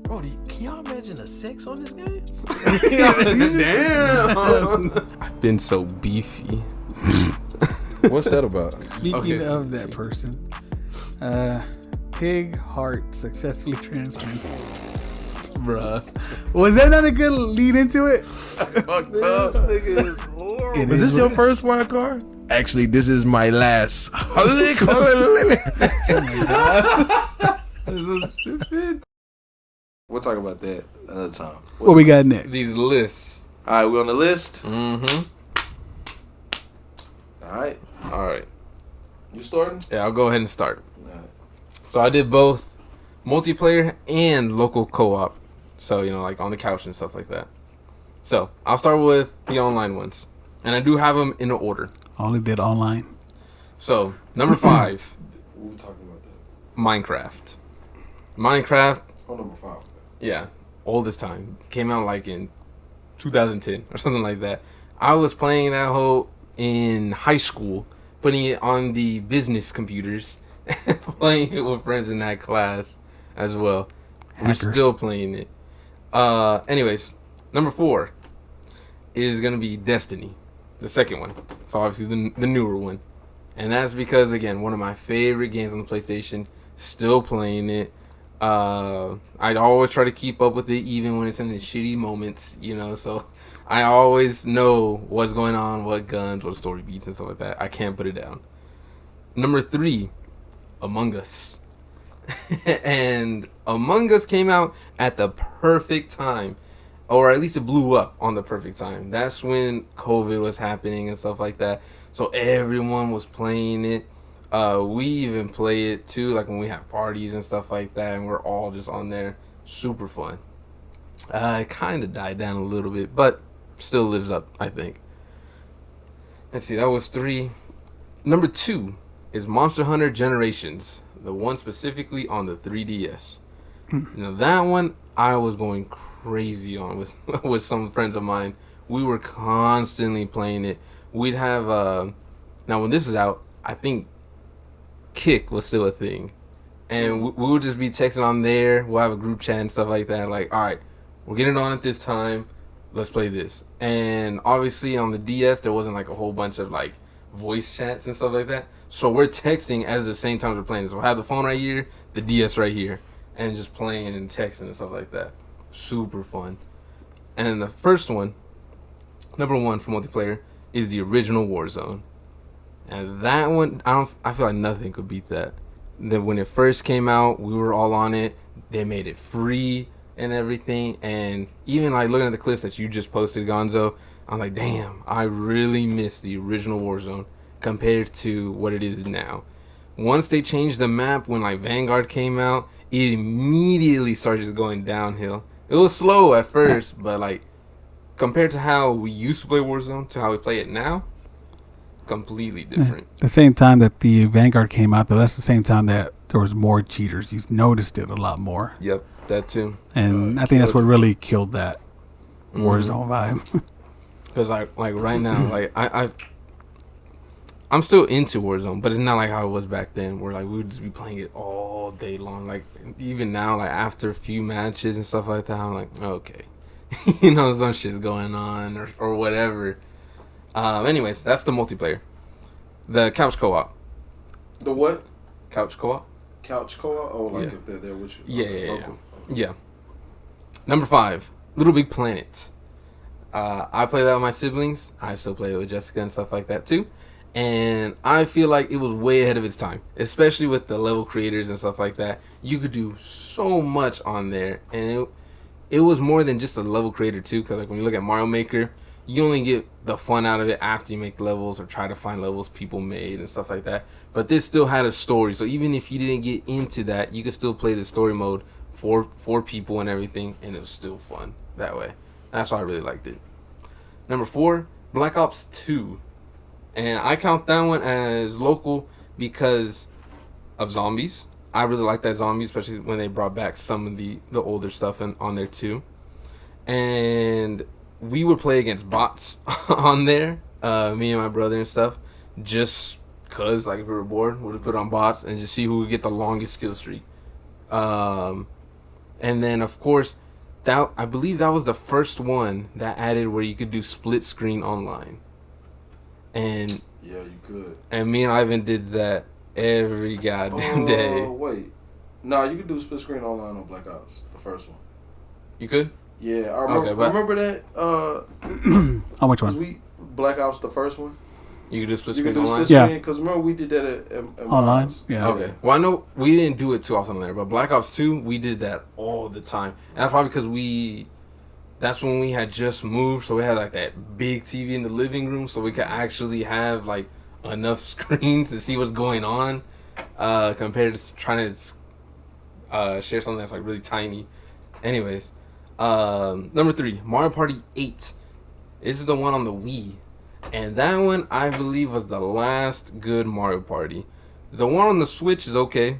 Bro, can y'all imagine the sex on this game? Damn. I've been so beefy. What's that about? Speaking of that person, pig heart successfully transplanted. Bruh. Was that not a good lead into it? Fucked up. Nigga is horrible. It Was is this your what- first wild card? Actually, this is my last. We'll talk about that another time. What we got next? These lists. All right, we on the list. Mm-hmm. All right, All right. you starting? Yeah, I'll go ahead and start. All right. So I did both multiplayer and local co-op. So, you know, like on the couch and stuff like that. So, I'll start with the online ones. And I do have them in order. Only did online. So, number 5, We were talking about that. Minecraft. Minecraft, Oh, number 5. yeah, oldest time. Came out like in 2010 or something like that. I was playing that whole in high school, putting it on the business computers, playing it with friends in that class as well. Hackers. We're still playing it. Anyways, number 4 is gonna be Destiny, the second one. So obviously the newer one, and that's because again one of my favorite games on the PlayStation. Still playing it. I'd always try to keep up with it, even when it's in the shitty moments, you know. So I always know what's going on, what guns, what story beats, and stuff like that. I can't put it down. Number 3, Among Us. And Among Us came out at the perfect time, or at least it blew up on the perfect time. That's when COVID was happening and stuff like that. So everyone was playing it. We even play it too, like when we have parties and stuff like that, and we're all just on there. Super fun. It kind of died down a little bit, but still lives up, I think. Let's see, that was 3. Number 2 is Monster Hunter Generations, the one specifically on the 3DS. Now that one I was going crazy on with with some friends of mine. We were constantly playing it. We'd have now when this is out, I think Kick was still a thing, and we would just be texting on there. We'll have a group chat and stuff like that. Like, all right, we're getting on at this time. Let's play this. And obviously on the DS there wasn't like a whole bunch of like voice chats and stuff like that. So we're texting as the same time we're playing. So we'll have the phone right here, the DS right here, and just playing and texting and stuff like that. Super fun. And the first one, number 1 for multiplayer, is the original Warzone. And that one, I feel like nothing could beat that. Then when it first came out, we were all on it. They made it free and everything. And even like looking at the clips that you just posted, Gonzo, I'm like, damn, I really miss the original Warzone compared to what it is now. Once they changed the map, when like Vanguard came out, it immediately started just going downhill. It was slow at first, but like compared to how we used to play Warzone to how we play it now, completely different. The same time that the Vanguard came out, though, that's the same time that there was more cheaters. You noticed it a lot more. Yep, that too. And I think that's what really killed that Mhm. Warzone vibe. Because like right now, like I'm still into Warzone, but it's not like how it was back then, where like we would just be playing it all day long. Like even now, like after a few matches and stuff like that, I'm like, okay, you know, some shit's going on or whatever. Anyways, that's the multiplayer. The couch co-op. The what? Couch co-op. Couch co-op? Oh, like Yeah. if they're there with you. Yeah. Local. Yeah. Number 5, Little Big Planet. I play that with my siblings. I still play it with Jessica and stuff like that too. And I feel like it was way ahead of its time, especially with the level creators and stuff like that. You could do so much on there, and it was more than just a level creator too. Because like when you look at Mario Maker, you only get the fun out of it after you make levels or try to find levels people made and stuff like that. But this still had a story, so even if you didn't get into that, you could still play the story mode for people and everything, and it was still fun that way. That's why I really liked it. Number 4, Black Ops 2. And I count that one as local because of zombies. I really like that zombie, especially when they brought back some of the older stuff on there too. And we would play against bots on there, me and my brother and stuff, just cause like if we were bored, we'd put on bots and just see who would get the longest kill streak. And then of course, that I believe that was the first one that added where you could do split screen online. And Yeah, you could. and me and Ivan did that every goddamn day. Wait. Nah, you could do split screen online on Black Ops, the first one. You could? Yeah, I remember. Okay, but- remember that? Oh, which Was one? we Black Ops the first one? You could do split You screen could do online? split Yeah. screen because remember we did that at Online? mine's. Yeah. Okay. Well, I know we didn't do it too often on there, but Black Ops 2, we did that all the time. And that's probably because that's when we had just moved, so we had like that big TV in the living room, so we could actually have like enough screens to see what's going on, compared to trying to share something that's like really tiny. Anyways, number 3, Mario Party 8. This is the one on the Wii. And that one, I believe, was the last good Mario Party. The one on the Switch is okay,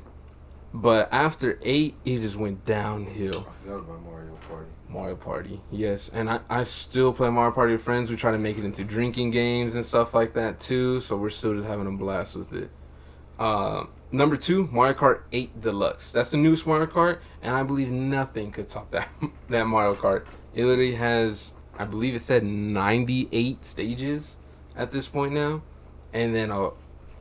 but after 8, it just went downhill. I forgot about Mario Party. Mario Party, yes. And I still play Mario Party with friends. We try to make it into drinking games and stuff like that, too. So we're still just having a blast with it. Number 2, Mario Kart 8 Deluxe. That's the newest Mario Kart, and I believe nothing could top that Mario Kart. It literally has, I believe it said 98 stages at this point now. And then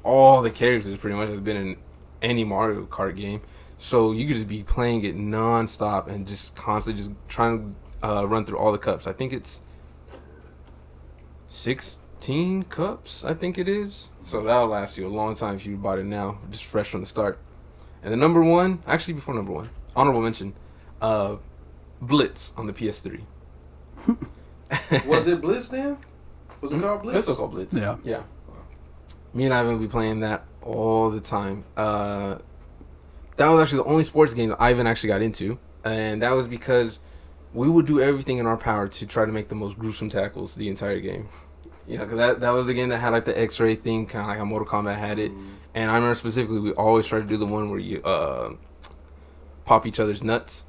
all the characters pretty much has been in any Mario Kart game. So you could just be playing it non-stop and just constantly just trying to run through all the cups. I think it's 16 cups, I think it is. So that'll last you a long time if you bought it now, just fresh from the start. And the number 1, actually before number 1, honorable mention, Blitz on the PS3. Was it Blitz then? Was it called Blitz? It's still called Blitz. Yeah. Yeah. Me and Ivan will be playing that all the time. That was actually the only sports game that Ivan actually got into. And that was because we would do everything in our power to try to make the most gruesome tackles the entire game. You know, because that was the game that had like the X-ray thing, kind of like how Mortal Kombat had it. And I remember specifically we always tried to do the one where you pop each other's nuts.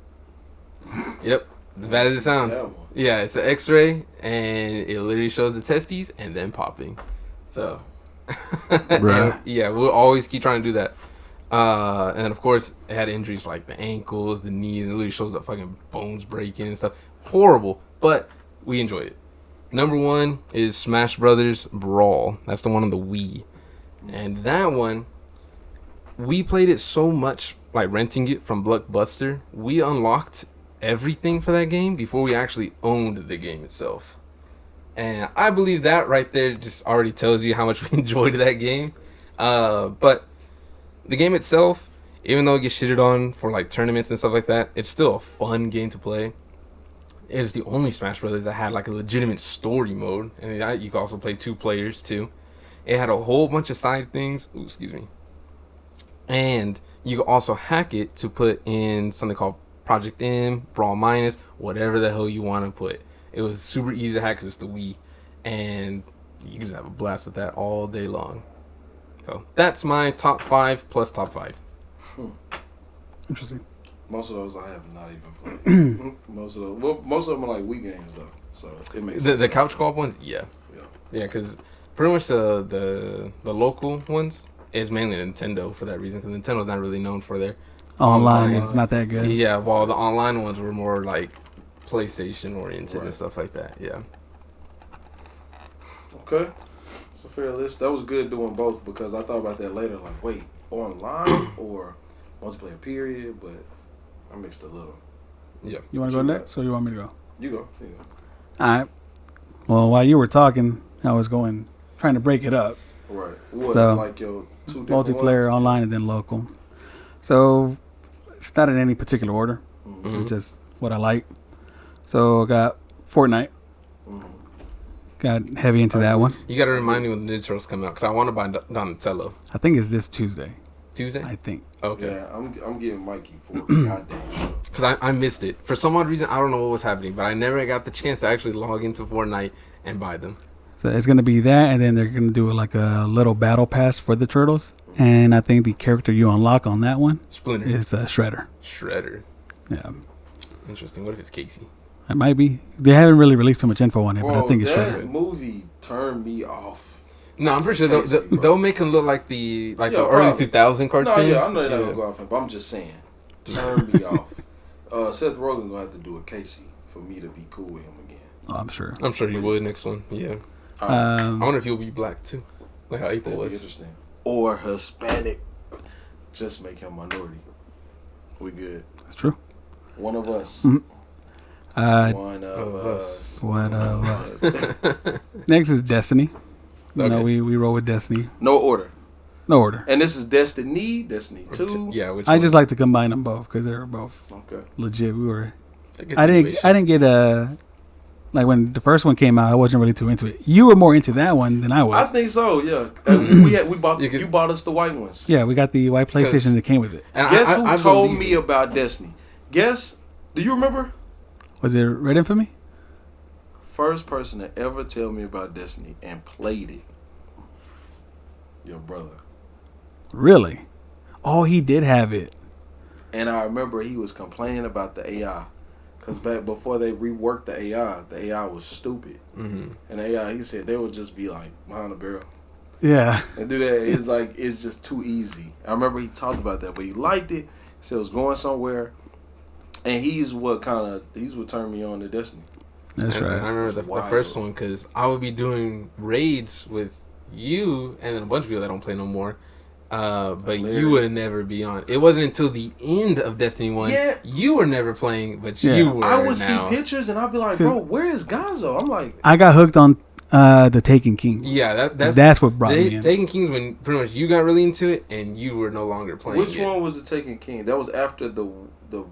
Yep. As bad as it sounds. That one. Yeah, it's an X-ray, and it literally shows the testes and then popping. So, Right. yeah, we'll always keep trying to do that. And then of course, it had injuries like the ankles, the knees, and it literally shows the fucking bones breaking and stuff. Horrible, but we enjoyed it. Number 1 is Smash Brothers Brawl. That's the one on the Wii, and that one, we played it so much, like renting it from Blockbuster. We unlocked everything for that game before we actually owned the game itself. And I believe that right there just already tells you how much we enjoyed that game. But the game itself, even though it gets shitted on for like tournaments and stuff like that, it's still a fun game to play. It's the only Smash Brothers that had like a legitimate story mode, and you can also play 2 players too. It had a whole bunch of side things. Ooh, excuse me. And you can also hack it to put in something called Project M, Brawl Minus, whatever the hell you want to put. It was super easy to hack because it's the Wii, and you can just have a blast with that all day long. So that's my top 5 plus top 5. Interesting. Most of those I have not even played. most of them are like Wii games though, so it makes sense. The couch co-op ones, yeah, Yeah. because pretty much the local ones is mainly Nintendo for that reason, because Nintendo's not really known for their Online, it's not that good. Yeah, while the online ones were more like PlayStation oriented Right. and stuff like that. Yeah. Okay, it's a fair list. That was good doing both because I thought about that later. Like, wait, online or multiplayer period? But I mixed a little. Yeah. You want to go next, or you want me to go? You go. All right. Well, while you were talking, I was trying to break it up. Right. What? So, like your 2 different Multiplayer, ones? online, and then local. So it's not in any particular order. Mhm. It's just what I like. So I got Fortnite. Mhm. Got heavy into that one. You got to remind me when the Ninja Turtles come out, because I want to buy Donatello. I think it's this Tuesday. Tuesday? I think. Okay. Yeah, I'm getting Mikey for a goddamn show. Because I missed it. For some odd reason, I don't know what was happening, but I never got the chance to actually log into Fortnite and buy them. So it's gonna be that, and then they're gonna do like a little battle pass for the turtles. And I think the character you unlock on that one Splinter. is Shredder. Shredder. Yeah, Interesting. What if it's Casey? it might be. They haven't really released too much info on it, but I Bro, think it's that Shredder. movie turned me off. No, I'm pretty sure Casey, bro. they'll make him look like the Yeah, early probably. 2000 cartoons. No, yeah, I know they're not gonna go off it, but I'm just saying, turn me off. Seth Rogen gonna have to do a Casey for me to be cool with him again. Oh, I'm sure. I'm sure he would next one. Yeah. Alright, I wonder if he'll be black too, like how April that'd be was. interesting. Or Hispanic. Just make him minority. We good. That's true. One of us. Mhm. One of us. What? Next is Destiny. You know, Okay. we roll with Destiny. No order. No order. And this is Destiny 2. Yeah, which I one? just like to combine them both because they're both Okay. legit. We were. A I continuation. didn't get like when the first one came out. I wasn't really too into it. You were more into that one than I I was. think so, yeah. And we bought You could- you bought us the white ones. Yeah, we got the white PlayStation that came with it. And Guess who I told believe me it. about Destiny? Guess, do you remember? Was it Red Infamy? First person to ever tell me about Destiny and played it. Your brother. Really? Oh, he did have it. And I remember he was complaining about the AI. Because back before they reworked the AI was stupid. Mhm. And the AI, he said they would just be like behind the barrel. Yeah. And do that. It's like, it's just too easy. I remember he talked about that, but he liked it. He said it was going somewhere. And he's what turned me on to Destiny. That's And right. I remember It's the wild. first one because I would be doing raids with you and then a bunch of people that don't play no more. But Larry. you would never be on. It wasn't until the end of Destiny 1. Yeah. You were never playing, but Yeah. you were. I would now. see pictures and I'd be like, bro, where is Gonzo? I'm like, I got hooked on the Taken King. Yeah, That's what brought me in. Taken King's when pretty much you got really into it and you were no longer playing. which it. one was the Taken King? That was after the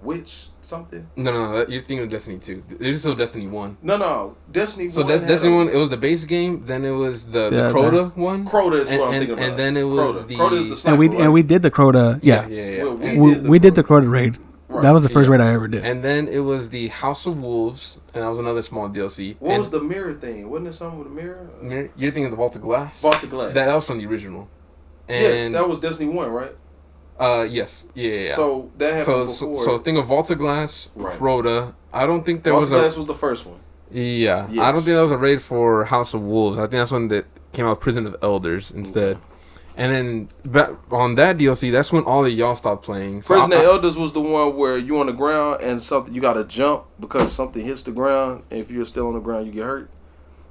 witch something? No, you're thinking of Destiny 2. There's still Destiny 1. No, Destiny So 1. had Destiny a- 1, it was the base game. Then it was the Yeah, Crota one. Crota is and, what I'm and, thinking about. and then it was Crota. the Crota is the sniper, and we did the Crota. Yeah. yeah. Well, And, We did the Crota raid. Right. That was the first Yeah. raid I ever did. and then it was the House of Wolves, and that was another small DLC. What and was the mirror thing? Wasn't it something with a mirror? You're thinking of the Vault of Glass? Vault of Glass. That was from the original. And Yes, that was Destiny 1, right? yes, yeah. So that happened before. So think of Vault of Glass, Right. Crota. I don't think there Vault was of Glass a was the first one. yeah. Yes. I don't think that was a raid for House of Wolves. I think that's one that came out Prison of Elders instead. Okay. And then on that DLC, that's when all of y'all stopped playing. So Prison I- of Elders was the one where you on the ground and something you got to jump because something hits the ground. And if you're still on the ground, you get hurt.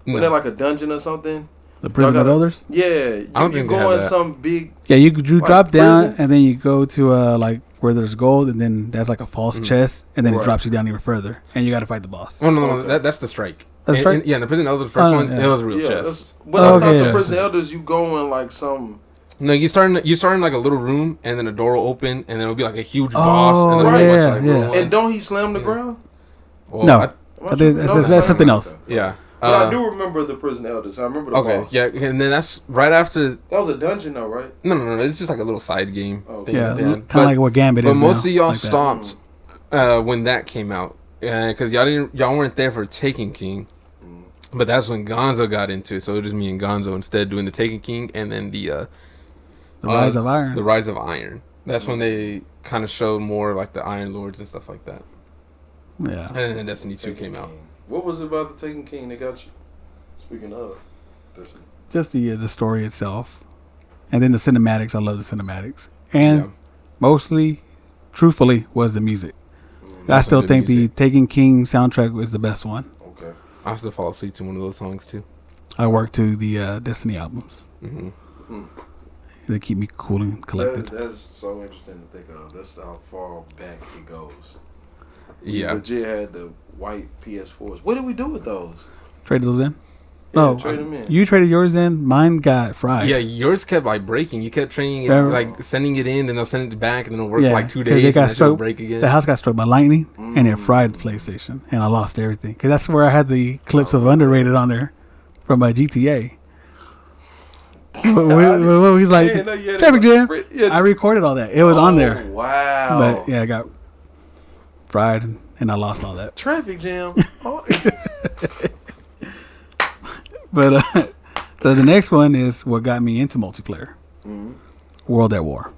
no. Wasn't that like a dungeon or something? The Prison Y'all of gotta- Elders. Yeah, I don't you think they go had in that. some big. Yeah, you drop down prison? and then you go to like where there's gold and then that's like a false chest and then it Right. drops you down even further and you got to fight the boss. Oh no, Okay. that's the strike. That's And- right. and- yeah, in the Prison of Elders, the first Oh, one, yeah. it was a real Yeah, chest. but Oh, I okay, thought yeah. the Prison Elders you go in like some. No, you start in like a little room, and then a door will open, and then it'll be like a huge boss, and then right. a bunch yeah, of, like, yeah. little And ones. don't he slam the ground? Well, No. Am I think tripping? that's not something him. else. Okay. yeah. But I do remember the Prison Elders. I remember the Okay, boss. yeah, and then that's right after. That was a dungeon though, right? No, it's just like a little side game. Okay. thing Yeah, that they kind had. of But- like what Gambit But is most now, of y'all like that. stopped when that came out, because y'all weren't there for Taken King. But that's when Gonzo got into it. So it was just me and Gonzo instead doing the Taken King, and then the Rise of Iron. The Rise of Iron. That's when they kind of showed more like the Iron Lords and stuff like that. Yeah. And then Destiny 2 Taken came out. King. What was it about the Taken King that got you? Speaking of Destiny. Just the story itself. And then the cinematics. I love the cinematics. And Yeah. mostly, truthfully, was the music. I Some still good think music. the Taken King soundtrack was the best one. Okay. I still fall asleep to one of those songs too. I work to the Destiny albums. Hmm. They keep me cool and collected. That's so interesting to think of. That's how far back it goes. We Yeah. legit had the white PS4s. What did we do with those? Traded those in? Yeah, No, trade them in. You traded yours in. Mine got fried. Yeah, yours kept like breaking. You kept training it, Yeah. like sending it in, then they'll send it back, and then it'll work Yeah, for like 2 'cause days, it and got then it'll struck- break again. The house got struck by lightning and it fried the PlayStation, and I lost everything. Because that's where I had the clips of Underrated on there from my GTA. What he's like, Yeah, no, you had it Traffic on- Jam. Yeah, I recorded all that. It was on there. Wow. But yeah, I got fried and I lost all that. Traffic Jam. Oh. But so the next one is what got me into multiplayer. Mhm. World at War.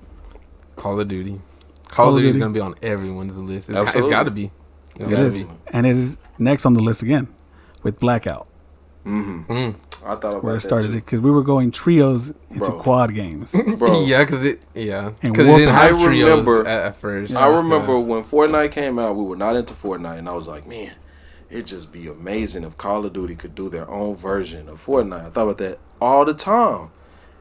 Call of Duty. Call Call of of Duty's Duty. gonna be on everyone's list. It's Absolutely. got to be. It's It got to is. be. And it is next on the list again with Blackout. Mm-hmm. I thought about where it that started too. it because we were going trios into Bro. quad games. Bro, Yeah, because it didn't And have I trios remember- at first. I remember when Fortnite came out, we were not into Fortnite, and I was like, man, it'd just be amazing if Call of Duty could do their own version of Fortnite. I thought about that all the time.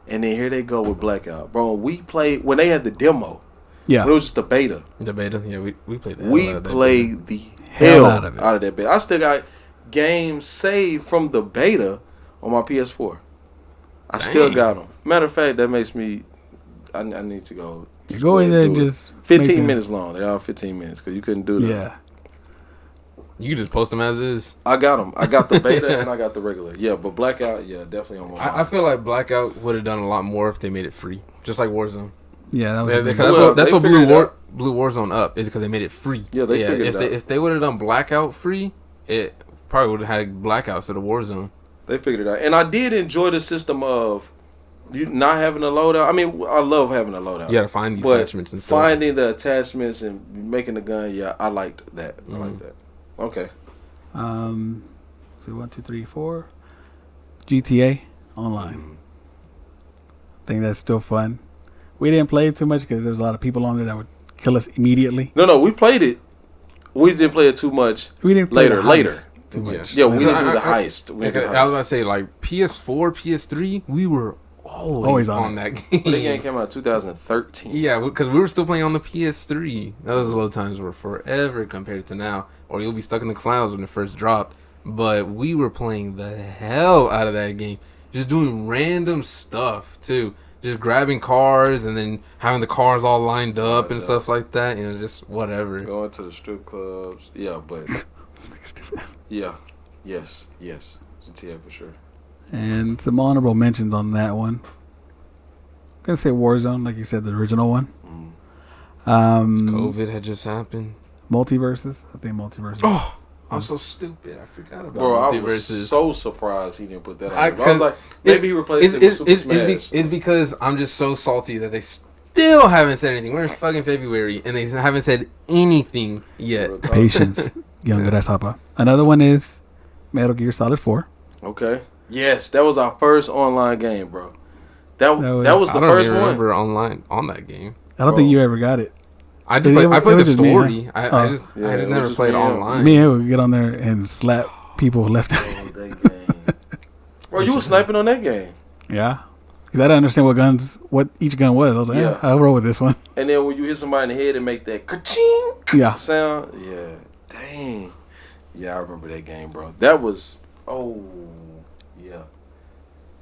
And then here they go with Blackout. Bro, we played, when they had the demo, Yeah, it was just the beta. The beta, yeah, we played that. We played the hell out of it. that beta. I still got games saved from the beta on my PS4. I still Dang. got them. Matter of fact, that makes me, I need to go. you go in there and do it. just 15 make minutes long. They are 15 minutes because you couldn't do that. Yeah, You can just post them as is. I got them. I got the beta and I got the regular. Yeah, but Blackout, yeah, definitely on my mind. I feel like Blackout would have done a lot more if they made it free, just like Warzone. yeah. That was Yeah, a big because Well, that's they what figured it blew Warzone up is because they made it free. Yeah, they figured it if out. If they would have done Blackout free, it probably would have had Blackouts to the Warzone. They figured it out. And I did enjoy the system of you not having a loadout. I mean, I love having a loadout. You got to find the But attachments and stuff. finding the attachments and making the gun, yeah, I liked that. I like that. Okay. So 1, 2, 3, 4. GTA Online. I think that's still fun. We didn't play it too much because there was a lot of people on there that would kill us immediately. No, we played it. We didn't play it too much. We didn't play the Later. heist too much. Yeah, we didn't do the I- heist. We I, didn't do the I was about heist. to say, like, PS4, PS3, we were always on on that game. But the game came out in 2013. Yeah, because we were still playing on the PS3. Those load times were forever compared to now. Or you'll be stuck in the clouds when it first dropped. But we were playing the hell out of that game. Just doing random stuff, too. Just grabbing cars and then having the cars all lined up and stuff like that. You know, just whatever. Going to the strip clubs. Yeah, but yeah. Yes. GTA for sure. And some honorable mentions on that one. I'm gonna say Warzone, like you said, the original one. COVID had just happened. Multiverses. I think Multiverses. Oh, I'm so stupid. I forgot about Bro, I was Multiverses. so surprised he didn't put that on. I- I was like, maybe he replaced it with Super Smash. It's because I'm just so salty that they still haven't said anything. We're in fucking February and they haven't said anything yet. Real talk. Patience, young grasshopper. Another one is Metal Gear Solid 4. Okay. Yes, that was our first online game, bro. That was I the don't first even one. remember online on that game. I don't think you ever got it. I just It I was played the just me, story. huh? I Oh. just Yeah, it was never just played me and him. online. Me and him would get on there and slap people left. Oh, that game. Bro, you was sniping on that game. Yeah, because I didn't understand what each gun was. I was like, Yeah. I'll roll with this one. And then when you hit somebody in the head and make that ka-ching Yeah, sound, yeah. Dang. Yeah, I remember that game, bro. That was, yeah.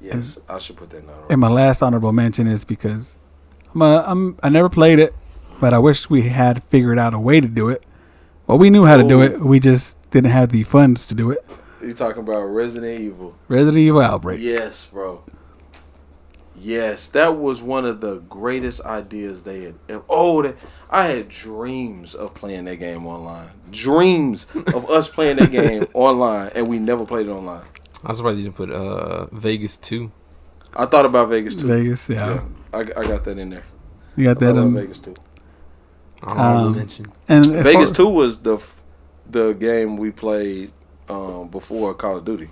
Yes, I should put that down. and my last honorable mention is because I never played it, but I wish we had figured out a way to do it. Well, we knew how to do it. We just didn't have the funds to do it. You talking about Resident Evil. Resident Evil Outbreak. Yes, bro. Yes, that was one of the greatest ideas they had. I had dreams of playing that game online. Dreams of us playing that game online, and we never played it online. I was surprised you didn't put Vegas 2. I thought about Vegas too. Vegas, yeah. I got that in there. You got I that thought in about Vegas too. Honorable mention. And as Vegas far- 2 was the game we played before Call of Duty.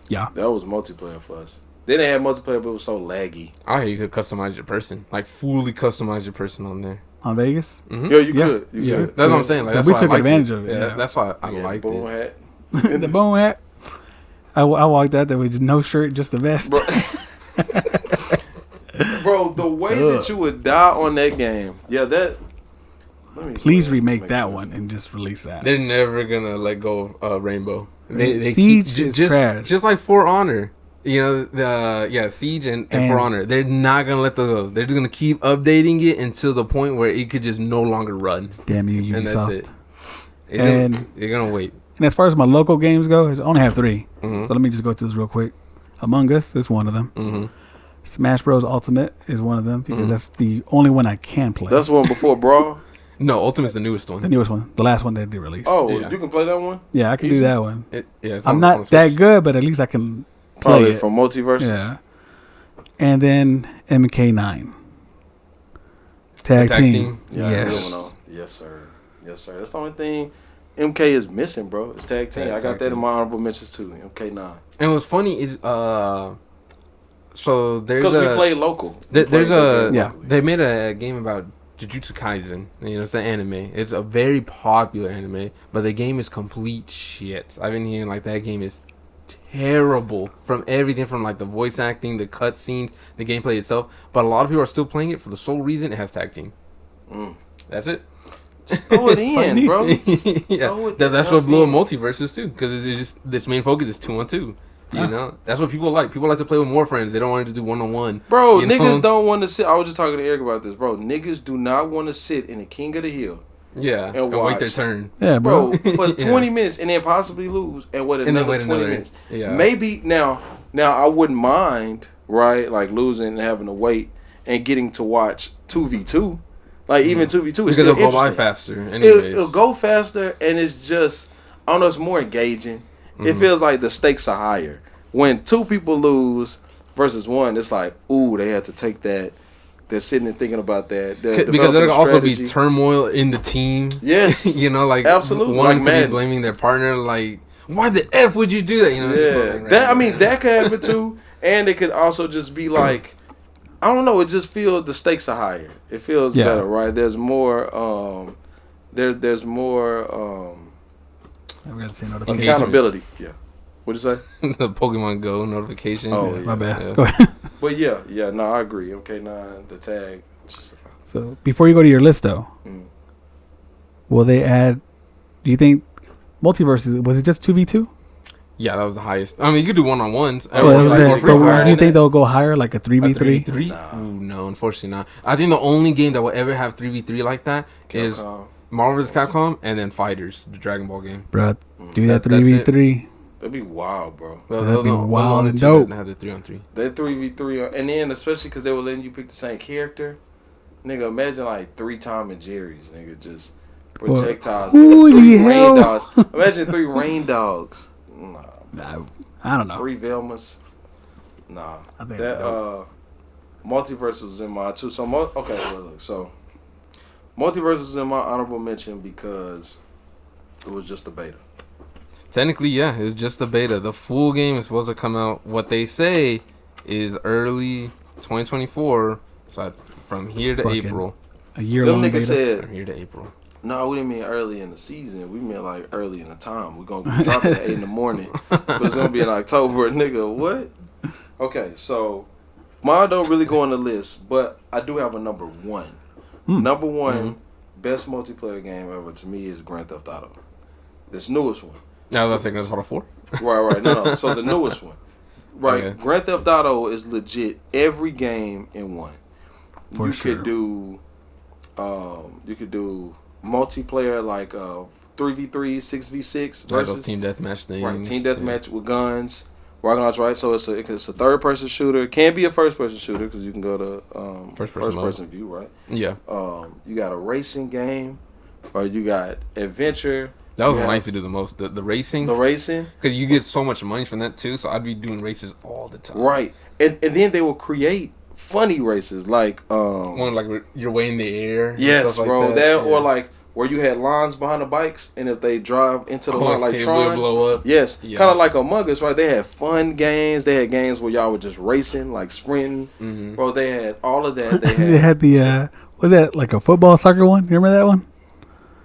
Yeah. That was multiplayer for us. They didn't have multiplayer, but it was so laggy. I heard you could customize your person, like fully customize your person on there. on Vegas. Mm-hmm. Yeah, you Yeah. could. You Yeah, could. that's what I'm saying. Like, that's We why I took liked advantage it. of it, Yeah, yeah. that's why I Yeah, liked boom it. hat. The bone hat. I walked out there with no shirt, just the vest. Bro, bro, the way that you would die on that game. Yeah, that. Please remake that one and just release that. They're never gonna let go of Rainbow. They Siege keep, is just, trash. just like For Honor. You know, Siege and For And- Honor. They're not gonna let those go. They're just gonna keep updating it until the point where it could just no longer run, Damn you, and that's Ubisoft. it. And- They're gonna wait. And as far as my local games go, I only have 3. Mhm. So let me just go through this real quick. Among Us is one of them. Mm-hmm. Smash Bros. Ultimate is one of them because that's the only one I can play. That's one before Brawl. No, Ultimate's the newest one. the newest one, the last one they did release. Oh, Yeah. you can play that one? yeah, I can easy. do that one. It's I'm on not the that Switch. good, but at least I can play Probably it. from Multiverses. Yeah. And then MK9. Tag Tag team. team. Yeah, Yes. yes, sir. Yes, sir. That's the only thing MK is missing, bro. It's tag team. I got that in my honorable mentions too. MK9. And what's funny is so there's Because we play local. They made a game about Jujutsu Kaisen. You know, it's an anime. It's a very popular anime, but the game is complete shit. I've been hearing like that game is terrible from everything from like the voice acting, the cutscenes, the gameplay itself. But a lot of people are still playing it for the sole reason it has tag team. That's it. Just throw it in, bro. Yeah, that's what blew up Multiverses too, because it's just its main focus is 2-on-2. You know, that's what people like. People like to play with more friends. They don't want to do 1-on-1. Bro, niggas don't want to sit. I was just talking to Eric about this, bro. Niggas do not want to sit in the King of the Hill. Yeah, and wait their turn. Yeah, bro, for 20 minutes and then possibly lose and wait another 20 minutes. Yeah. Maybe now I wouldn't mind, right? Like losing and having to wait and getting to watch 2v2. Like even 2v2 is because still it'll go by faster. Anyways. It'll go faster and it's just, I don't know, it's more engaging. It feels like the stakes are higher. When two people lose versus one, it's like, ooh, they had to take that. They're sitting and thinking about that. Because there can also be turmoil in the team. Yes. You know, like absolutely. One like, could be blaming their partner, like, why the F would you do that? You know, yeah. That could happen too. And it could also just be like, I don't know, it just feels the stakes are higher. It feels better, right? There's more there's more accountability. Yeah. What'd you say? The Pokemon Go notification. Oh, yeah. My bad. Yeah. Go ahead. But no, I agree. MK9, the tag. So before you go to your list, though, will they add? Do you think Multiverses, was it just 2v2? Yeah, that was the highest. I mean, you could do 1-on-ones. Do you think they'll go higher, like a 3v3? 3v3? Nah. Ooh, no, unfortunately not. I think the only game that will ever have 3v3 like that is Marvel vs. Capcom and then Fighters, the Dragon Ball game. Bro, do that 3v3. That'd be wild, bro. That'd be wild and dope. Have the 3-on-3. That 3v3, and then especially because they were letting you pick the same character. Nigga, imagine like 3 Tom and Jerry's. Nigga, just projectiles. Holy hell! Rain dogs. Imagine 3 rain dogs. Nah, I don't know. 3 Velmas. Nah, I think that Multiverse was in my too. So look, so Multiverse was in my honorable mention because it was just a beta. Technically, yeah, it's just a beta. The full game is supposed to come out, what they say, is early 2024. So from here to April. A year-long beta? Said, from here to April. No, we didn't mean early in the season. We meant like early in the time. We're going to be dropping at 8 in the morning. But it's going to be in October. Nigga, what? Okay, so mine don't really go on the list, but I do have a number 1. Number 1, best multiplayer game ever to me is Grand Theft Auto. This newest one. I was thinking Grand Theft Auto 4. Right. No. So the newest one. Right. Okay. Grand Theft Auto is legit every game in one. You could do multiplayer like 3v3, 6v6 versus like those team deathmatch things. Right, team deathmatch with guns. Right, so it's a third person shooter. It can be a first person shooter because you can go to first person view, right? Yeah. You got a racing game, or you got adventure. That was what I used to do the most. The racing. The racing. Because you get so much money from that too. So I'd be doing races all the time. Right, and then they will create funny races like one like you're way in the air. Yes, like bro. That or like where you had lines behind the bikes, and if they drive into the line like Tron, blow up. Yes, kind of like Among Us, right? They had fun games. They had games where y'all were just racing, like sprinting. Mm-hmm. Bro, they had all of that. They had the was that like a football soccer one? You remember that one?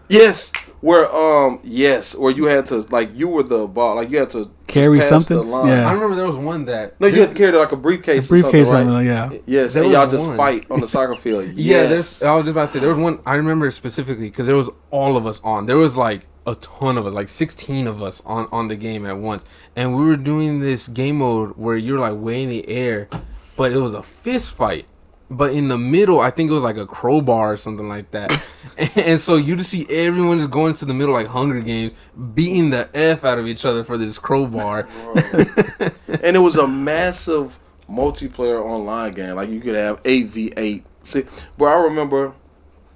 Yes. Where where you had to like you were the ball, like you had to carry something. Yeah, I remember there was one that you had to carry like a briefcase. Something, right? Yeah. Yes, and y'all just fight on the soccer field. Yes. I was just about to say there was one I remember specifically because there was all of us on. There was like a ton of us, like 16 of us on the game at once, and we were doing this game mode where you're like way in the air, but it was a fist fight. But in the middle, I think it was like a crowbar or something like that. And so you just see everyone just going to the middle like Hunger Games, beating the F out of each other for this crowbar. And it was a massive multiplayer online game. Like you could have 8v8. See, but I remember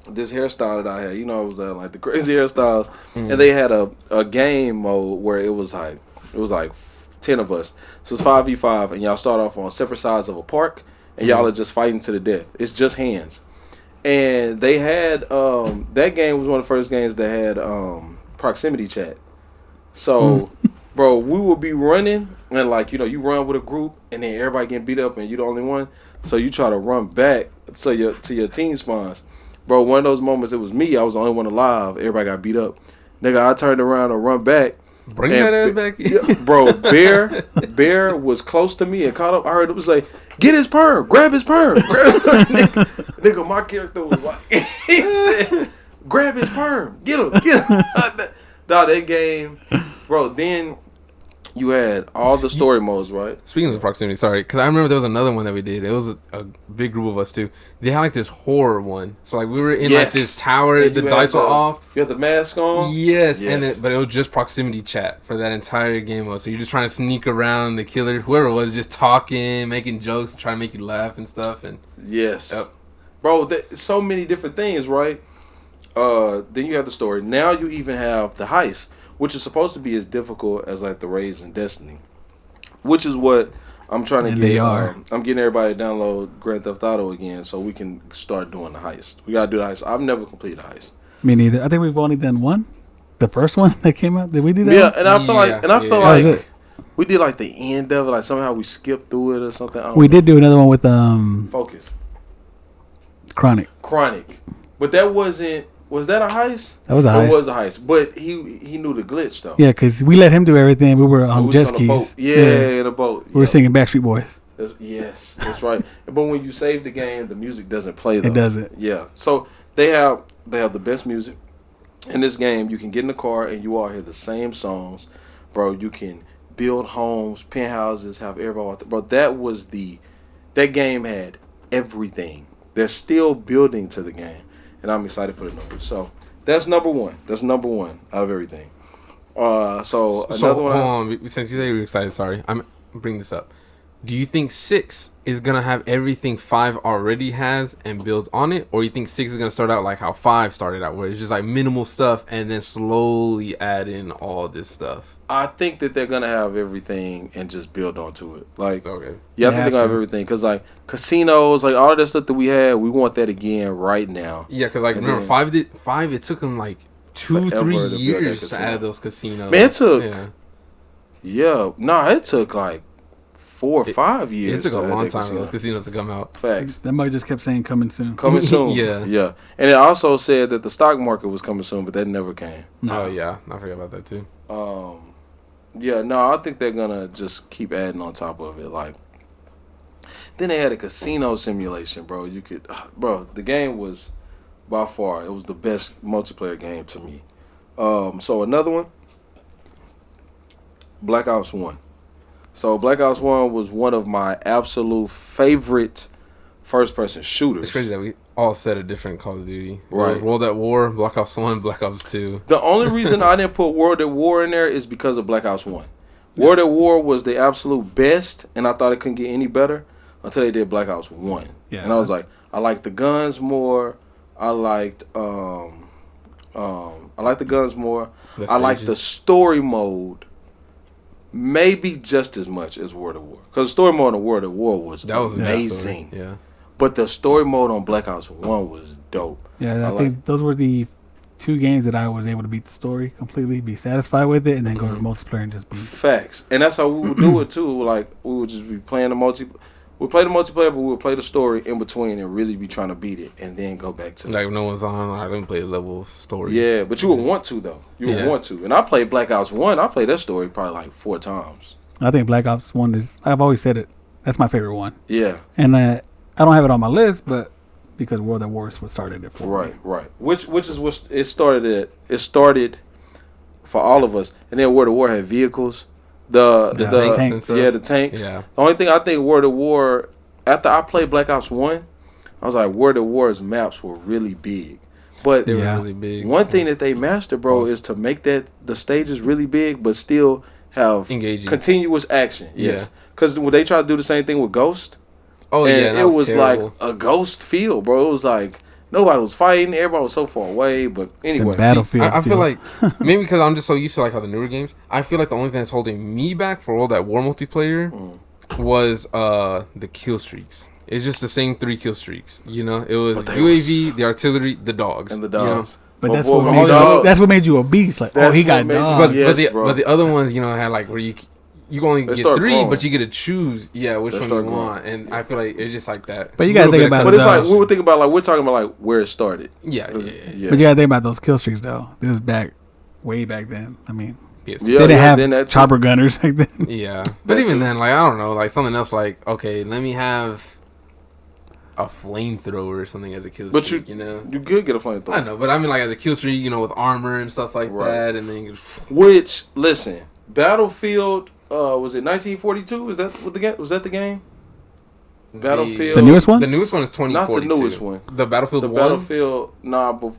this hairstyle that I had. You know, it was like the crazy hairstyles. And they had a game mode where it was like 10 of us. So it's 5v5 and y'all start off on separate sides of a park. And y'all are just fighting to the death. It's just hands. And they had that game was one of the first games that had proximity chat. So, bro, we would be running and like you run with a group and then everybody getting beat up and you the only one. So you try to run back to your team spawns. Bro, one of those moments, it was me. I was the only one alive. Everybody got beat up. Nigga, I turned around and run back. Bring And that ass back. Yeah, bro, Bear was close to me and caught up. I heard it was like, get his perm, grab his perm. Nigga, my character was like, he said, grab his perm, get him. Nah, that game, bro, then you had all the story modes, right? Speaking of proximity, sorry, because I remember there was another one that we did. It was a big group of us too. They had like this horror one. So like we were in like this tower. And The you dice had were off. You had the mask on? Yes, Yes. and but it was just proximity chat for that entire game mode. So you're just trying to sneak around the killer, whoever it was, just talking, making jokes, trying to make you laugh and stuff. And Yes. Yep. Bro, so many different things, right? Then you have the story. Now you even have the heist, which is supposed to be as difficult as like the raids in Destiny. Which is what I'm trying to And get. they are. I'm getting everybody to download Grand Theft Auto again so we can start doing the heist. We gotta do the heist. I've never completed a heist. Me neither. I think we've only done one. The first one that came out. Did we do that? Yeah, one? and I feel Yeah, like, yeah. That was like it. we did like the end of it. Like somehow we skipped through it or something. I don't We know. did do another one with Focus. Chronic. Chronic, but that wasn't. Was that a heist? That was a heist. It was a heist, but he knew the glitch though. Yeah, because we let him do everything. We were We on was jet on a skis. boat. Yeah, in a boat. We were singing Backstreet Boys. Yes, that's right. But when you save the game, the music doesn't play though. It doesn't. Yeah. So they have the best music in this game. You can get in the car and you all hear the same songs, bro. You can build homes, penthouses, have everybody out there. Bro, that game had everything. They're still building to the game, and I'm excited for the numbers. So that's number one. That's number one out of everything. So another one. hold on, since you say you're excited, sorry, I'm bring this up. Do you think 6 is gonna have everything 5 already has and builds on it, or you think 6 is gonna start out like how 5 started out, where it's just like minimal stuff and then slowly add in all this stuff? I think that they're gonna have everything and just build onto it. Like, Okay. yeah, I think They they're have gonna have to. everything because like casinos, like all that stuff that we had, we want that again right now. Yeah, because like And remember then- 5 it took them like 2-3 Forever to build that years to casino. add those casinos. Man, it took- yeah. Yeah, nah, it took like 4 or 5 It years. took a to add long that time for casino. those casinos to come out. Facts. That mug just kept saying coming soon. Coming soon. Yeah. Yeah. And it also said that the stock market was coming soon, but that never came. Oh yeah, I forgot about that too. Yeah, no, I think they're gonna just keep adding on top of it. Like, then they had a casino simulation, bro. You could, bro, the game was by far it was the best multiplayer game to me. So another one, Black Ops 1. So Black Ops 1 was one of my absolute favorite first-person shooters. It's crazy that we all said a different Call of Duty. It was Right. World at War, Black Ops 1, Black Ops 2. The only reason I didn't put World at War in there is because of Black Ops 1. World at War was the absolute best, and I thought it couldn't get any better until they did Black Ops 1. Yeah. And I was like, I liked the guns more. I liked the guns more. The I liked the stages. story mode maybe just as much as World at War. Because the story mode in World at War was That was a good amazing. story. Yeah. But the story mode on Black Ops 1 was dope. Yeah, I I think those were the 2 games that I was able to beat the story completely, be satisfied with it, and then go to multiplayer and just beat. Facts, and that's how we would do it too. Like we would just be playing we play the multiplayer, but we would play the story in between and really be trying to beat it, and then go back to. Like if no one's on, I didn't play the level story. Yeah, but you would want to though. You would Yeah. want to, and I played Black Ops 1. I played that story probably like 4 times. I think Black Ops 1 is, I've always said it, that's my favorite one. Yeah, And I don't have it on my list, but because World at War is what started it for me. right. Which is what it started at. It started for all of us, and then World at War had vehicles. The tanks and stuff. yeah, the tanks. Yeah. The only thing I think World at War, after I played Black Ops 1, I was like, World at War's maps were really big. But They were Yeah. really big. one thing that they mastered, bro, is to make that the stages really big, but still have Engaging. continuous action. Yeah. Yes, because when they tried to do the same thing with Ghost, Oh and yeah, that it was terrible. like a Ghost feel, bro. It was like nobody was fighting, everybody was so far away. But anyway, The Battlefield. I feel feels- like maybe because I'm just so used to like how the newer games. I feel like the only thing that's holding me back for all that War multiplayer was the kill streaks. It's just the same 3 kill streaks. You know, it was But they UAV, was- the artillery, the dogs, and the you know? dogs. But that's boy, what my made dogs. that's what made you a beast. Like, That's he what got made you- dogs. Yes, bro. but the other ones, you know, had like where you only They get start 3, growing. but you get to choose, which They one you start want, growing. and I feel like it's just like that. But you gotta Little think bit of about But it's like customization. we were thinking about like we're talking about like where it started. Yeah, 'Cause- But you gotta think about those kill streaks though. This is way back then. I mean, PS2. Yeah, they didn't have then that too. chopper gunners back then. Yeah, but That even too. then, like I don't know, like something else, like okay, let me have a flamethrower or something as a kill But streak, you know. You could get a flamethrower. I know, but I mean like as a kill streak, you know, with armor and stuff like Right. that, and then you Which listen, Battlefield was it 1942? Is that what the game? Was that the game? Battlefield. The newest one? The newest one is 2042. Not the newest one. The Battlefield The 1. Battlefield. Nah, but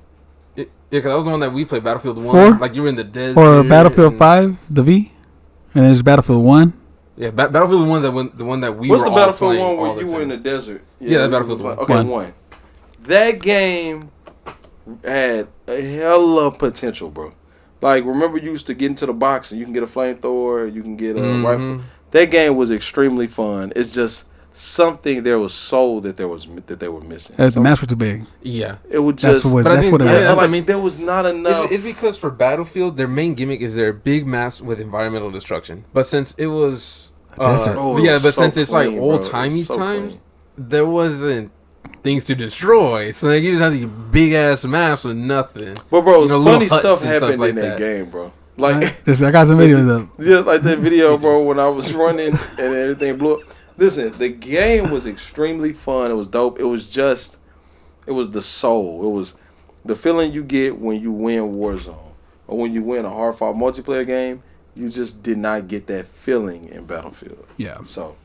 Yeah, because that was the one that we played. Battlefield 1. 4? Like you were in the desert. Or Battlefield and- 5, the V, and then there's Battlefield 1. Yeah, Battlefield 1 the one that we what's were the all Battlefield playing one all where the you were time. in the desert? Yeah, that's we Battlefield were- 1. Okay, One. one. That game had a hell of potential, bro. Like, remember you used to get into the box and you can get a flamethrower, you can get a Mhm. rifle. That game was extremely fun. It's just something there was soul that they were missing. The Some- maps were too big. Yeah. it would That's just. what But I that's think- what it yeah, was. that's what I like, mean. there was not enough. It's because for Battlefield, their main gimmick is their big maps with environmental destruction. But since it was, desert. Oh, it yeah, was but so since it's clean, like bro. It old was timey so times, clean. there wasn't things to destroy. So like, you just have these big ass maps with nothing. But bro, you know, little funny huts stuff and stuff happened like in that that. game, bro. Like, I got some videos of. yeah, like that video, bro, when I was running and everything blew up. Listen, the game was extremely fun. It was dope. It was the soul. It was the feeling you get when you win Warzone or when you win a hard fought multiplayer game. You just did not get that feeling in Battlefield. Yeah. So,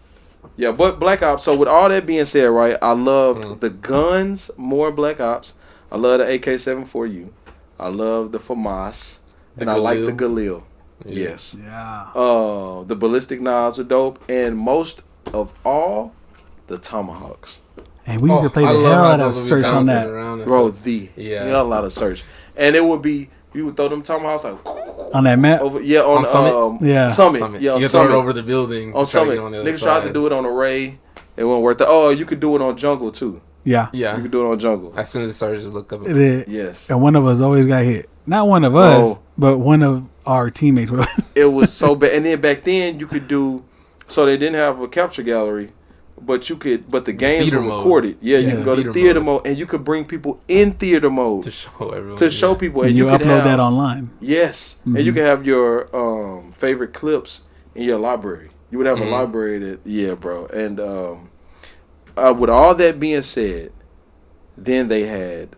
yeah, but Black Ops. So with all that being said, right, I loved the guns more in Black Ops. I love the AK-74U. I love the FAMAS. And I like the Galil. Yeah. Yes. Yeah. The ballistic knives are dope, and most of all, the tomahawks. And we used to play the I love hell how out of those would be search on bouncing that. around and Bro, stuff. you Yeah. had a lot of search, and it would be you would throw them tomahawks like On that map. over on Summit? Yeah. Summit, Summit. yeah, on you can throw it Summit. over the building. On to try to Summit. get on the other Niggas tried to side. do it on Array. It won't work. Oh, you could do it on Jungle too. Yeah. You Yeah. could do it on Jungle. As soon as it started to look up. Yes. And one of us always got hit. Not one of us, Oh. but one of our teammates. It was so bad. And then back then you could do. So they didn't have a capture gallery, but you could. But the games Theater were mode. recorded. Yeah, you Yeah. can go to Theater theater mode. mode, and you could bring people in theater mode To show everyone. to show people, and and you could upload have, that online. Yes, and you can have your favorite clips in your library. You would have a library that, yeah, bro. And with all that being said, then they had,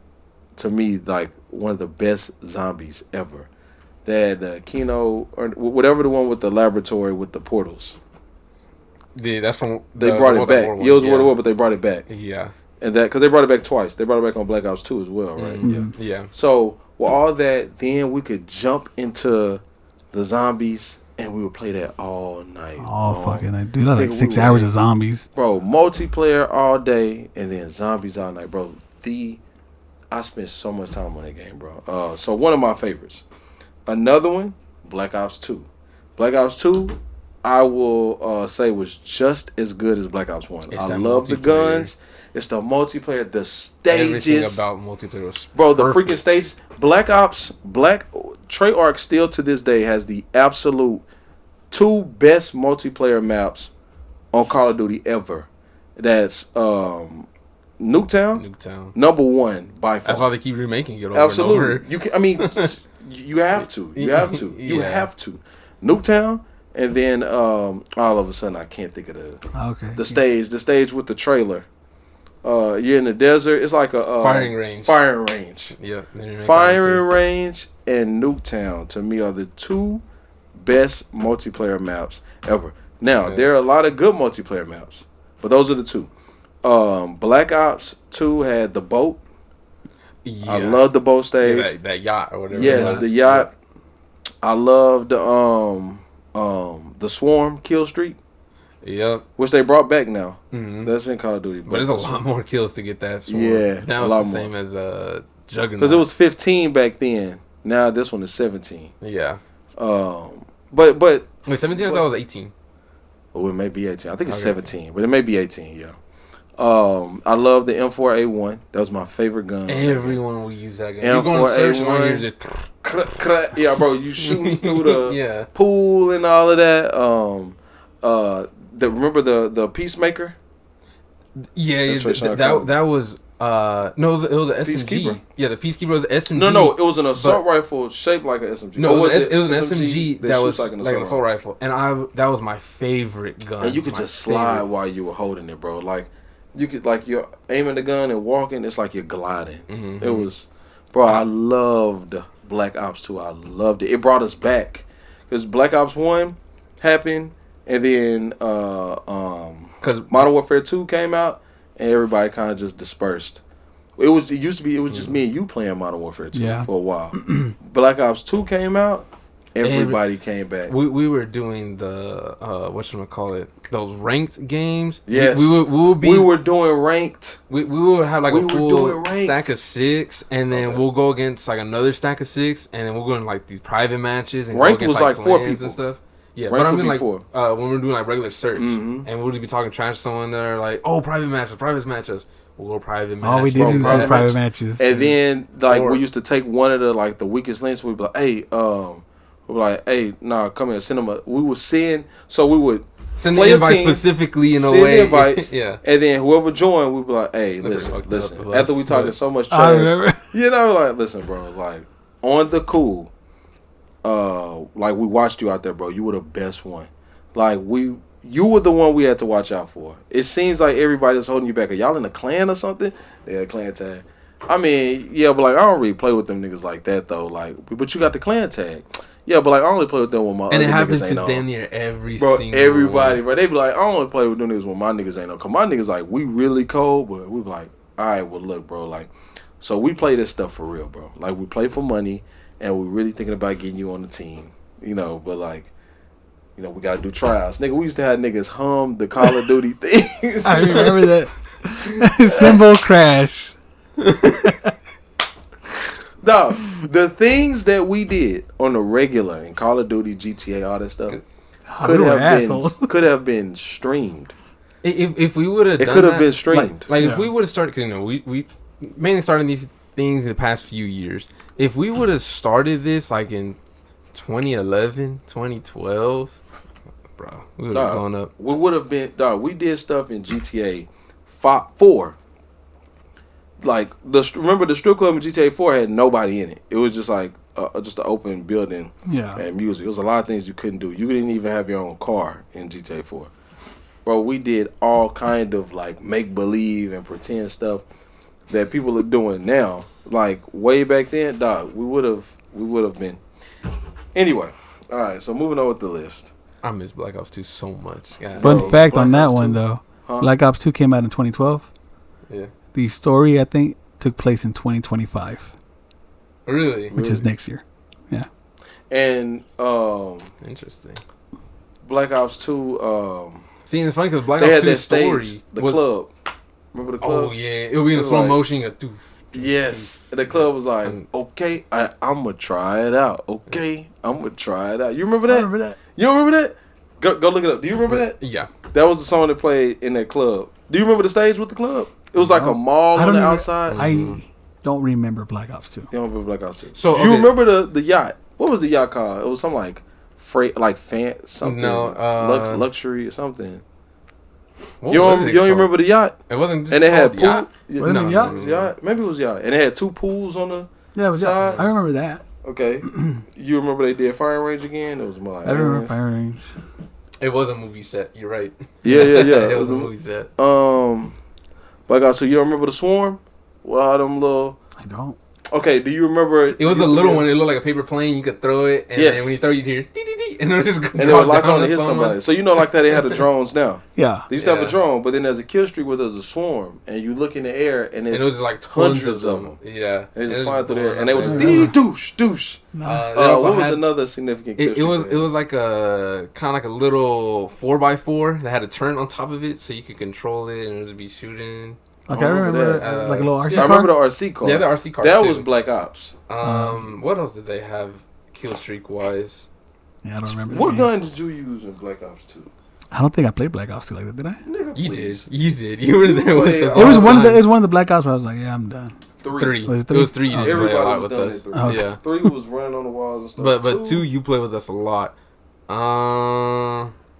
to me, like one of the best zombies ever. They had the Kino or whatever, the one with the laboratory with the portals. Yeah, that's from. They the brought it World at back. War Yeah, it was One, World at War, but they brought it back, Yeah. and that because they brought it back twice. They brought it back on Black Ops 2 as well, right? Mhm. Yeah. So with all that, then we could jump into the zombies, and we would play that all night. Oh, long. fucking. I do that like Nigga, 6 we hours were- of zombies. Bro, multiplayer all day, and then zombies all night, bro. I spent so much time on that game, bro. So one of my favorites. Another one, Black Ops 2. Black Ops 2, I will say was just as good as Black Ops 1. It's I that love the multiplayer. guns. It's the multiplayer, the Everything stages. about multiplayer was Bro, the perfect. freaking stages. Treyarch still to this day has the absolute 2 best multiplayer maps on Call of Duty ever. That's Nuketown, Nuketown. number 1 by far. That's why they keep remaking it over Absolutely. and over. You can. I mean, you have to. You have to. You Yeah. have to. Nuketown, and then all of a sudden I can't think of Okay. the stage. The stage with the trailer. You're in the desert. It's like a Firing range. Firing range. Yeah. they remake that Firing one Range and Nuketown to me are the 2 best multiplayer maps ever. Now Yeah. there are a lot of good multiplayer maps, but those are the 2. Black Ops 2 had the boat. too. I Yeah. love the boat Yeah, stage. that yacht or whatever. it Yes, was. the yacht. I love the Swarm kill streak, Yep. which they brought back now. Mhm. That's in Call of Duty, But there's a lot more kills to get that swarm. Yeah, Now a it's lot the more. same as Juggernaut. because it was 15 back then. Now this one is 17. Yeah. But Wait, 17? I thought it was 18. oh, it may be 18. I think it's Okay. 17, but it may be 18. Yeah. I love the M4A1. That was my favorite gun. Everyone will use that gun. M4A1. You go on search and on here just Yeah, bro, you shooting through the yeah. pool and all of that. Remember the Peacemaker? Yeah, That's what Sean that called it. that was no, it was an SMG. Peacekeeper. Yeah, the Peacekeeper was an SMG. No, it was an assault rifle shaped like an SMG. No, Or it was an SMG that was shoots like an assault rifle, and that was my favorite gun. And you could My just slide favorite. while you were holding it, bro. Like you could, like, you're aiming the gun and walking. It's like you're gliding. Mhm. It was, bro. I loved Black Ops 2. I loved it. It brought us back because Black Ops 1 happened, and then Because Modern Warfare 2 came out, and everybody kind of just dispersed. It used to be just me and you playing Modern Warfare 2 Yeah. for a while. Black Ops 2 came out, everybody came back. we were doing the whatchamacallit, those ranked games. Yes. We We were doing ranked. we would have like we a were full doing ranked. stack of 6, and then Okay. we'll go against like another stack of 6, and then we'll go in like these private matches and Ranked go against, was like 4 clans people. and stuff. Yeah, Ranked but I would mean be like 4. when we're doing like regular search, Mhm. and we'll be talking trash to someone that are like, oh, private matches. We'll go private match. All we did Bro, is private do private match. matches. And then like Or- we used to take one of the weakest links. We'd be like, hey, we'd be like, hey, nah, come here, send them we would send. So we would Send the play a invite team, specifically in a send way. the invites, Yeah. and then whoever joined, we'd be like, hey, Look, listen, fucked up listen. of After us, we talking but- so much I trash, remember. you know, like, listen, bro, like on the cool, like we watched you out there, bro. You were the best one. Like you were the one we had to watch out for. It seems like everybody's holding you back. Are y'all in a clan or something? They had a clan tag. I mean, yeah, but like I don't really play with them niggas like that though. Like, but you got the clan tag. Yeah, but like I only play with them when my And other it happens niggas to ain't on. damn near every Bro, single everybody, one. bro, they be like, I only play with them niggas when my niggas ain't on. Cause my niggas like, we really cold, but we be like, all right, well look, bro, like, so we play this stuff for real, bro. Like we play for money, and we really thinking about getting you on the team, you know. But like, you know, we gotta do tryouts, nigga. We used to have niggas hum the Call of Duty things. I remember that. Symbol crash. No, the things that we did on the regular in Call of Duty, GTA, all that stuff We were assholes. could have been streamed. If we would have It done could have that, been streamed. Like if Yeah. we would have started, cause, you know, we mainly started these things in the past few years. If we would have started this like in 2011, 2012, bro, we would have gone up. We would have been. Dog, we did stuff in GTA 4. Like remember the strip club in GTA 4 had nobody in it. It was just like just an open building Yeah. and music. It was a lot of things you couldn't do. You didn't even have your own car in GTA 4. Bro, we did all kind of like make believe and pretend stuff that people are doing now. Like way back then, dog, we would have been. Anyway, all right. So moving on with the list. I miss Black Ops 2 so much. God. Fun Bro, fact Black on that Ops one 2. though. Huh? Black Ops 2 came out in 2012. Yeah. The story, I think, took place in 2025, Really? which is next year. And Interesting. Black Ops 2. See, and it's funny because Black They Ops had 2 that story stage, the was, club. Remember the club? oh yeah, it'll be in It was slow like- motion. You go, Yes. And the club was like, And- okay, I'm going to try it out. Okay, I'm going to try it out. You remember I that? remember that. You don't remember that? Go look it up. Do you remember that? Yeah. That was the song that played in that club. Do you remember the stage with the club? It was like a mall I on don't the remember- outside. I don't remember Black Ops 2. You don't remember Black Ops 2. So, Do you okay. remember the yacht? What was the yacht called? It was something like freight, like something. No, luxury or something. What You was don't it you don't called? remember the yacht? It wasn't just And it had called Yacht? pool. Wasn't No, it yacht? it was yacht. Maybe it was yacht. And it had 2 pools on the. Yeah, it was Side. I remember that. Okay. You remember they did Fire Range again? It was more like I remember aliens. Fire Range. It was a movie set. You're right. Yeah. it was a movie set. Black Ops 2. You don't remember the Swarm? With all them little. I don't. Okay. Do you remember? It was a little one. It looked like a paper plane. You could throw it, and Yes. then when you throw, you hear dee dee dee, and it would just And they would lock on to hit somebody. So you know, like that, they had the drones now. Yeah. They used to have a Yeah. drone, but then there's a kill streak where there's a swarm, and you look in the air, and And it's it was just like tons hundreds of of them. them. Yeah, And they just It fly was through there, blowing and they up would just everywhere. douche, douche. No. They also What was had- another significant kill It streak? was for it was like a kind of like a little 4x4 that had a turn on top of it, so you could control it and it would be shooting. Okay, I remember that. like a little RC I car. remember the RC car. Yeah, the RC car. That too. was Black Ops. What else did they have kill streak wise? Yeah, I don't remember. What the name. gun did you use in Black Ops 2? I don't think I played Black Ops 2 like that, did I? Nigga, You please. did. You did. You were there with us. It was all one the of the. time. It was one of the Black Ops where I was like, yeah, I'm done. Three. Was it It was three? three. You Oh. didn't play a Everybody lot was with done us. at 3. Okay. Yeah. 3 was running on the walls and stuff. But two, you play with us a lot.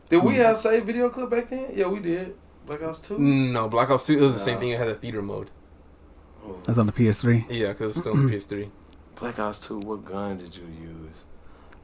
Did we have save video clip back then? Yeah, we did. Black Ops 2? No, Black Ops 2, it was the same Nah. thing. It had a theater mode. Oh. That's on the PS3. Yeah, because it's still on PS3. Black Ops 2, what gun did you use?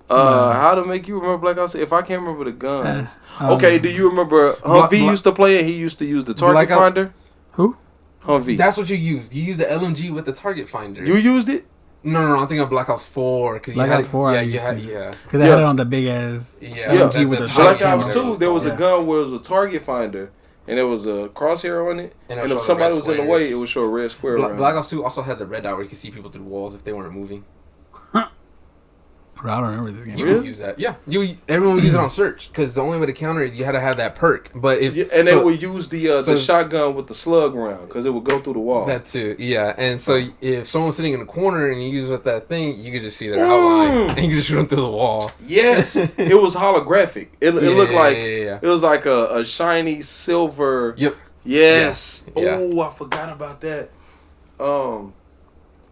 How to make you remember Black Ops 2? If I can't remember the guns. Okay, do you remember Humvee used to play it? He used to use the target Black Ops- finder. Who? Humvee. That's what you used. You used the LMG with the target finder. You used it? No, I'm thinking of Black Ops 4. Cause Black you had Ops 4 I Yeah, you used had, to. yeah. Because I Yeah. had it on the big ass. Yeah, LMG with the Black target Ops finder. 2, there was a Yeah. gun where it was a target finder, and there was a crosshair on it, And it and would if show somebody the was red in the way, squares. it would show a red square around. Black Ops 2 also had the red dot where you could see people through walls if they weren't moving. Bro, I don't remember this game. You Really? would use that. Yeah. Everyone would use it on search because the only way to counter it, you had to have that perk. But if Yeah, and so- they would use the so- shotgun with the slug round because it would go through the wall. that too, yeah. And so if someone's sitting in the corner and you use with that thing, you could just see their outline and you could just shoot them through the wall. Yes, it was holographic. It looked like yeah. it was like a shiny silver. Yep. Yes. Yeah. Oh, I forgot about that.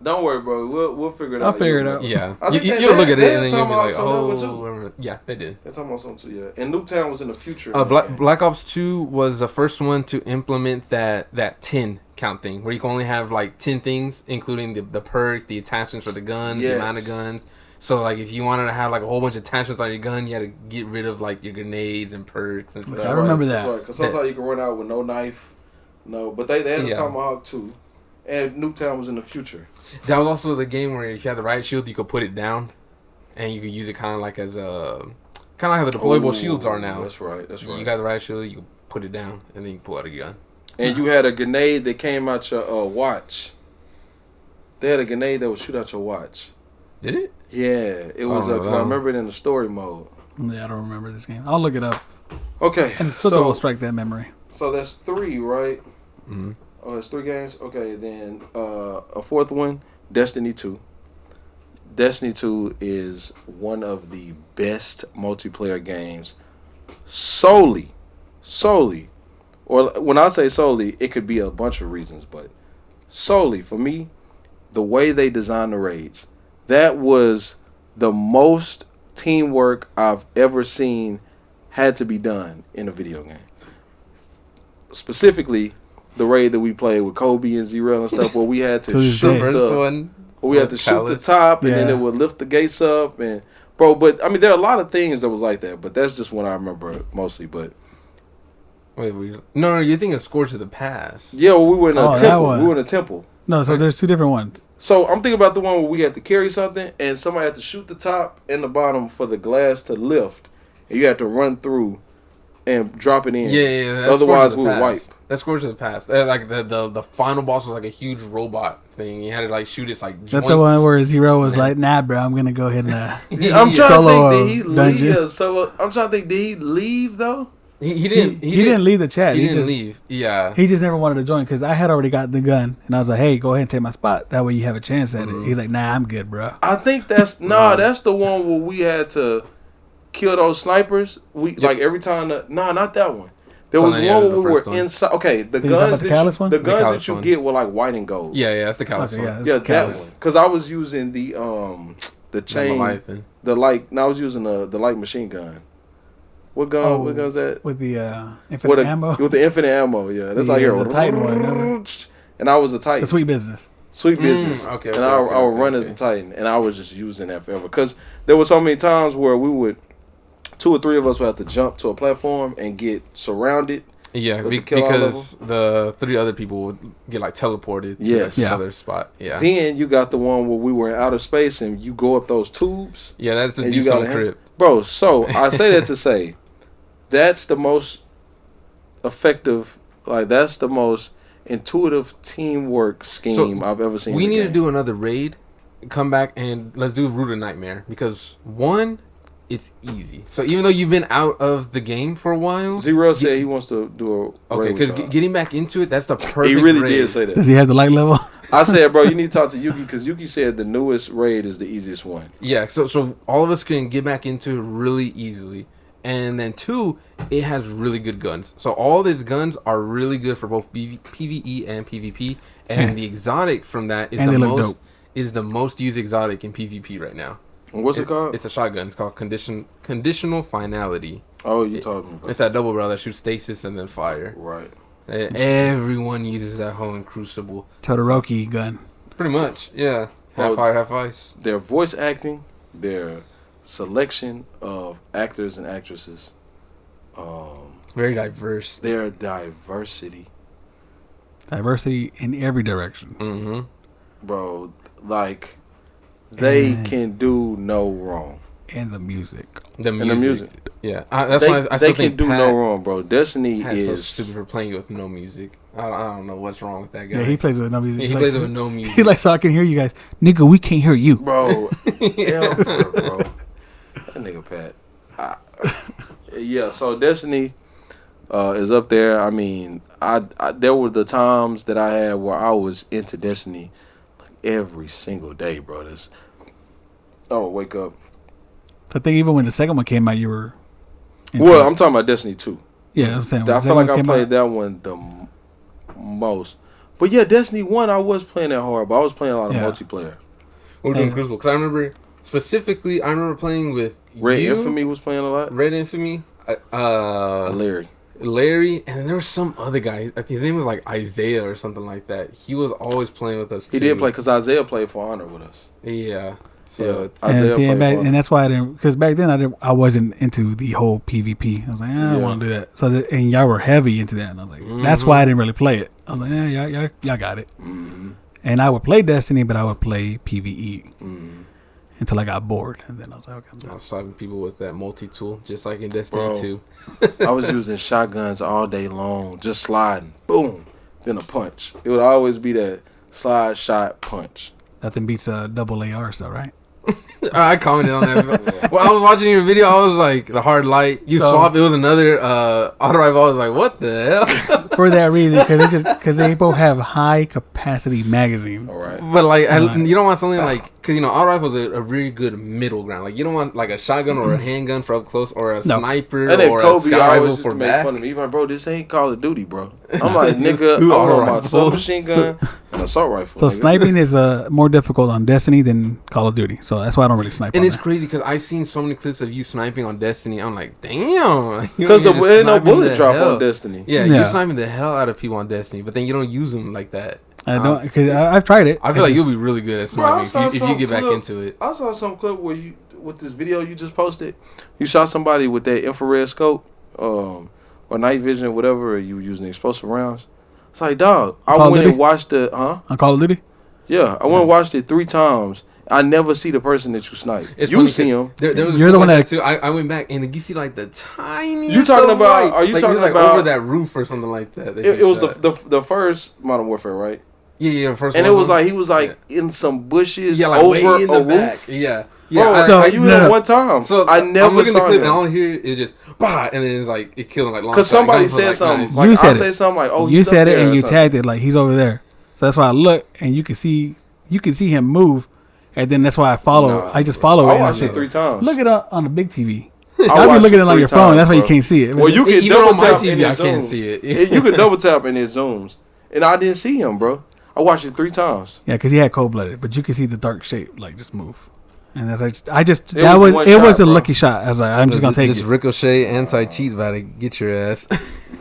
Don't worry, bro. We'll figure it I'll out. figure it out. Yeah. I think You'll look at they it and then you'll be like, talking about something oh, yeah, they did. They're talking about something too, yeah. And Nuketown was in the future. Black Ops 2 was the first one to implement that 10 count thing, where you can only have like 10 things, including the perks, the attachments for the guns, the amount of Yes. guns. So like if you wanted to have like a whole bunch of attachments on your gun, you had to get rid of like your grenades and perks and stuff. I remember that. That's right. Because sometimes you can run out with no knife. No, but they had the Yeah. Tomahawk too. And Nuketown was in the future. That was also the game where if you had the riot shield, you could put it down, and you could use it kind of like as a kind of like how the deployable Ooh, shields are now. That's right. That's right. You got the riot shield, you can put it down, and then you can pull out a gun. And you had a grenade that came out your watch. They had a grenade that would shoot out your watch. Did it? Yeah, it was Oh, because I wow. remember it in the story mode. Yeah, I don't remember this game. I'll look it up. Okay, And something will strike that memory. so that's 3, right? Mm-hmm. Oh, it's 3 games. Okay, then a fourth one, Destiny 2. Destiny 2 is one of the best multiplayer games. Solely, or when I say solely, it could be a bunch of reasons, but solely for me, the way they designed the raids, that was the most teamwork I've ever seen had to be done in a video game. Specifically, the raid that we played with Kobe and Z-Rail and stuff, where we had To to this shoot day. First the, one. where we had to with shoot the pallets. top, and then Yeah. it would lift the gates up, and bro. But I mean, there are a lot of things that was like that, but that's just one I remember mostly. But Wait, no, you're thinking of Scourge of the Past. yeah, well, we were in a Oh, that temple. one. We were in a temple. No, so there's two different ones. So I'm thinking about the one where we had to carry something, and somebody had to shoot the top and the bottom for the glass to lift, and you had to run through and drop it in. Yeah. That's Otherwise, Scourge of we the would Past. wipe. That's Scourge of the Past. Like the final boss was like a huge robot thing. You had to like shoot its like Is joints. that the one where Zero was like, nah, bro, I'm going to go ahead and... I'm trying Solo, to think. Did he dungeon. leave? Solo. I'm trying to think. Did he leave though? He didn't. He didn't leave the chat. He He, didn't just leave. Yeah. He just never wanted to join because I had already got the gun. And I was like, hey, go ahead and take my spot. That way you have a chance at Mm-hmm. it. He's like, nah, I'm good, bro. I think that's that's the one where we had to kill those snipers. We like every time. Not that one. There So was then, one yeah, where the we first were one. inside. Okay, the you talking about guns the Callus one? the The guns Callus that you one. get were like white and gold. Yeah, that's the Callus Okay, one. yeah. Yeah, It's that Callus. one. Because I was using the chain, Leviathan. the light. No, I was using the light machine gun. What gun? Oh, what gun's that? With the With infinite ammo. With the infinite ammo. Yeah, that's The, like here. the Titan one, remember? And I was a Titan. The sweet business. Sweet business. okay, And okay, I okay, would run okay. as a Titan, and I was just using that forever. Because there were so many times where we would, 2 or 3 of us would have to jump to a platform and get surrounded. Yeah, With the kill all because the 3 other people would get like teleported to Yes. the Yeah. other spot. Yeah. Then you got the one where we were in outer space and you go up those tubes. Yeah, that's the And you Deep Stone gotta Crypt. Bro, so I say that to say that's the most effective, like that's the most intuitive teamwork scheme I've ever seen. We in a need to game. do another raid. Come back and let's do Root of Nightmare because 1, it's easy. So even though you've been out of the game for a while, Zero said he wants to do a okay, raid because with y'all. getting back into it, that's the perfect. He really raid. did say that. Does he have the light level? I said, bro, you need to talk to Yuki because Yuki said the newest raid is the easiest one. Yeah, so all of us can get back into it really easily, And then 2, it has really good guns. So all these guns are really good for both PvE and PvP. And the exotic from that is the most used exotic in PvP right now. And what's it called? It's a shotgun. It's called Conditional Finality. Oh, you talking about? It's that double barrel that shoots stasis and then fire. Right. Everyone uses that hoe in Crucible. Todoroki gun. Pretty much, yeah. Half fire, half ice. Their voice acting, their selection of actors and actresses, Very diverse. their diversity, Diversity in every direction. Mm-hmm. bro. Like they And- can do no wrong. And the music. The music. And the music. Yeah, that's they, why I still they think can do Pat, no wrong, bro. Destiny Pat's so is stupid for playing with no music. I don't know what's wrong with that guy. Yeah, he plays with no music. Yeah, he plays with no music. He like, so I can hear you guys. Nigga, we can't hear you. bro. Hell for it, bro. That nigga Pat. Yeah, so Destiny is up there. I mean, I there were the times that I had where I was into Destiny like every single day, bro. I would wake up. I think even when the second one came out, you were. into Well, it. I'm talking about Destiny 2. Yeah, I'm saying. when I the feel like second I one played came out- that one the most. But yeah, Destiny 1, I was playing that hard, but I was playing a lot of Yeah. multiplayer. We're doing Yeah. Crucible because I remember specifically. I remember playing with Red you, Infamy was playing a lot. Red Infamy, Larry. Larry, and then there was some other guy. I think his name was like Isaiah or something like that. He was always playing with us. He too. did play because Isaiah played For Honor with us. Yeah. So Yeah. it's, Isaiah And, see, and, played for- and that's why I didn't, because back then I wasn't into the whole PvP. I was like, I don't Yeah. want to do that. So and y'all were heavy into that, and I was like, that's why I didn't really play it. I was like, yeah, y'all got it. Mm-hmm. And I would play Destiny, but I would play PvE Mm-hmm. until I got bored, and then I was like, okay, I'm I done. was swiping people with that multi-tool, just like in Destiny Bro. 2. I was using shotguns all day long, just sliding, boom, then a punch. It would always be that slide, shot, punch. Nothing beats a double AR, so right? I commented on that. When I was watching your video, I was like, the hard light. You So- swap. It was another auto rifle. I was like, what the hell? For that reason, because they both have high capacity magazine. All right. But like, Right. you don't want something like, because auto rifles are a really good middle ground. Like, you don't want like a shotgun or a handgun for up close, or a No. sniper And then or a Kobe scout always rifle used for to make back. fun of me. He's like, bro, this ain't Call of Duty, bro. I'm like, It's nigga, I two want auto my rifles. submachine gun and assault rifle. So nigga. sniping is more difficult on Destiny than Call of Duty. So that's why I don't really snipe. And on it's there. crazy because I've seen so many clips of you sniping on Destiny. I'm like, damn. Because You're there ain't no sniping bullet the drop hell. on Destiny. Yeah, Yeah. you're sniping the hell out of people on Destiny, but then you don't use them like that. I don't, because I've tried it. I feel like just- you'll be really good at Bro, I sniping saw if you get back some into it. I saw some clip where you, with this video you just posted, you shot somebody with that infrared scope, or night vision, whatever, or you were using explosive rounds. It's like, dog, I Call of went Duty? and watched the, on Call of Duty. Yeah, I went and watched it 3 times. I never see the person that you snipe. It's You funny see 'cause him. There was a You're clip the one like that- too. I went back and you see like the tiniest. You talking of about- light. are you Like, talking it was, like about- over that roof or something like that? It was the first Modern Warfare, right? yeah first And it one was like he was like in some bushes yeah like over way in a the back. roof. Yeah. Bro, Yeah, So- you no, in no. one time. so I I'm never looking at the saw clip and all I him. hear is just bah, and then it's like it killed him like long. Because shot, somebody guns were, said like, something. nice. Like, You I said say it. something like, "Oh, you he's up said it there," and or you something. tagged it like he's over there. So that's why I look and you can see him move, and then that's why I follow. Nah, I just bro. follow I it. And I watched say, it 3 times. Look it up on the big TV. I I'll be watched looking it at it on 3 your phone. times, That's why you bro. can't see it. Well, you can Even double on my tap TV, and it I can't zooms. see it. You can double tap and it zooms. And I didn't see him, bro. I watched it 3 times. Yeah, because he had cold blooded, but you can see the dark shape like just move. And that's I just It that was was one it shot, was a bro. lucky shot. I was like, I'm just gonna take this it. ricochet anti-cheat about to get your ass.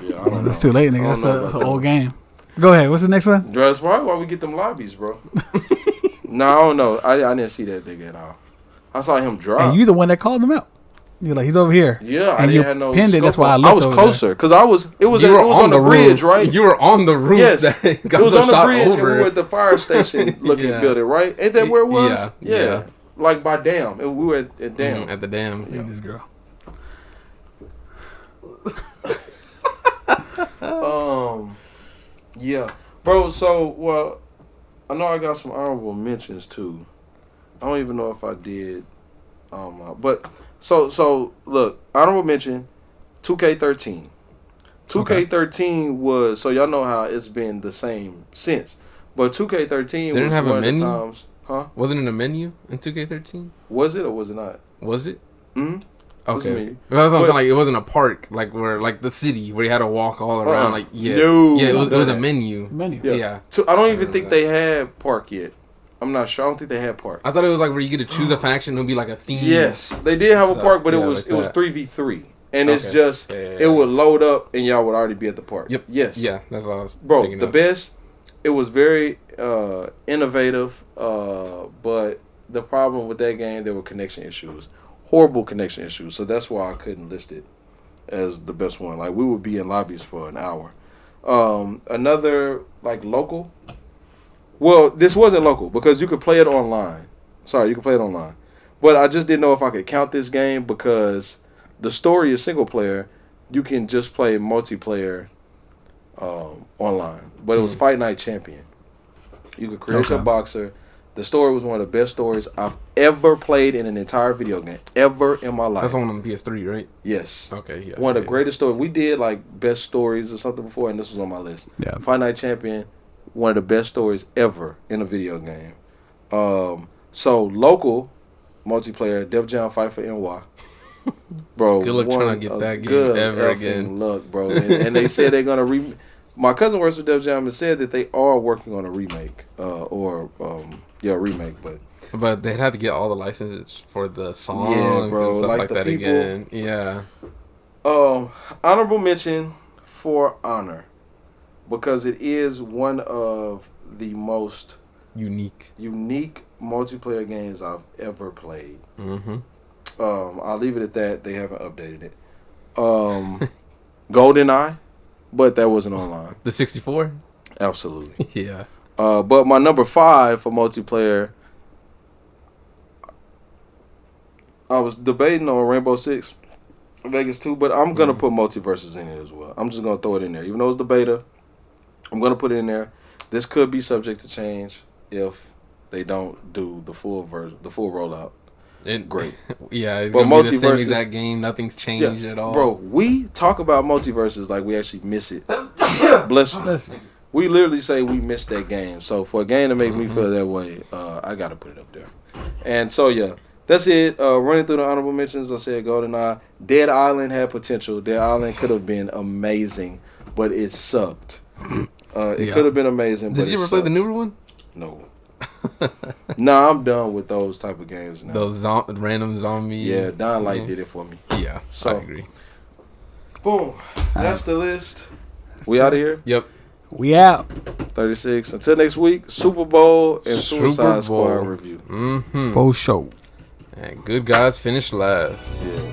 Yeah, I don't That's know. too late, I nigga. don't That's, know that's about an old that. game. Go ahead. What's the next one? That's probably why we get them lobbies, bro. No, I don't know. I didn't see that nigga at all. I saw him drop. And you the one that called him out. You're like, he's over here. Yeah, I And you didn't have no. pinned it, that's scope why I on. looked was over closer because it was You were on the bridge, roof. right? You were on the roof. Yes, that it got was on the shot bridge and we over. were at the fire station looking Yeah. building, right? Ain't that where it was? Yeah, Yeah. yeah. Like by Dam. And we were at Dam. At the dam. Look at this girl. Yeah, bro. So, well, I know I got some honorable mentions too. I don't even know if I did. But so look, honorable mention, 2K13. 2K13 was, so y'all know how it's been the same since. But 2K13 Didn't was have a one of the menu? times, huh? Wasn't it a menu in 2K13? Was it or was it not? Was it? Hmm. What's the Okay. menu? That's what I'm But- saying. Like, it wasn't a park, like where, like the city where you had to walk all around. Uh-uh. Like, yeah, No. yeah, it was a menu. Menu. Yeah. So I don't even remember think they had park yet. I'm not sure. I don't think they had park. I thought it was like where you get to choose a faction. It'll be like a theme. Yes, they did have a Stuff. park, but Yeah, it was like that. 3v3, and it's Okay. just Yeah, yeah, it yeah. would load up, and y'all would already be at the park. Yep. Yes. Yeah, that's what I was Bro, thinking the of. best. It was very innovative, but the problem with that game, there were connection issues, horrible connection issues. So that's why I couldn't list it as the best one. Like we would be in lobbies for an hour. Another like local. Well, this wasn't local because you could play it online. Sorry, you could play it online, but I just didn't know if I could count this game because the story is single player. You can just play multiplayer online, but it was Fight Night Champion. You could create your Okay. boxer. The story was one of the best stories I've ever played in an entire video game ever in my life. That's on the PS3, right? Yes, Okay, yeah. one of the yeah. greatest stories. We did like best stories or something before, and this was on my list. Yeah. Fight Night Champion, one of the best stories ever in a video game. So local multiplayer, Def Jam Fight for NY. Bro, Good luck one trying to get of that game good ever effing again. luck, bro. And they said they're gonna My cousin works with Def Jam and said that they are working on a remake, remake. But But they'd have to get all the licenses for the songs bro, and stuff like like the that people- again. Yeah. honorable mention for Honor because it is one of the most Unique. unique multiplayer games I've ever played. Mm-hmm. I'll leave it at that. They haven't updated it. GoldenEye, but that wasn't online. The 64? Absolutely. Yeah. But my number 5 for multiplayer, I was debating on Rainbow Six Vegas 2, but I'm going to put Multiverses in it as well. I'm just going to throw it in there. Even though it's the beta, I'm going to put it in there. This could be subject to change if they don't do the full version, the full rollout. And Great. Yeah, it's But gonna be the same Multiverses- exact game. Nothing's changed at all. Bro, we talk about Multiverses like we actually miss it. Bless you. Listen, We literally say we missed that game. So for a game to make me feel that way, I got to put it up there. And so, yeah, that's it. Running through the honorable mentions, I said GoldenEye. Dead Island had potential. Dead Island could have been amazing, but it sucked. It Yeah. could have been amazing, but Did you it ever play the sucked. newer one? No. Nah, I'm done with those type of games now. Those random zombie. Yeah, Dying Light games? did it for me. Yeah, So- I agree. Boom. That's the list. We out of here. Yep. we out. 36. Until next week, Super Bowl and Super Suicide Squad Bowl. review. Mm-hmm. Full show. And good guys finish last. Yeah.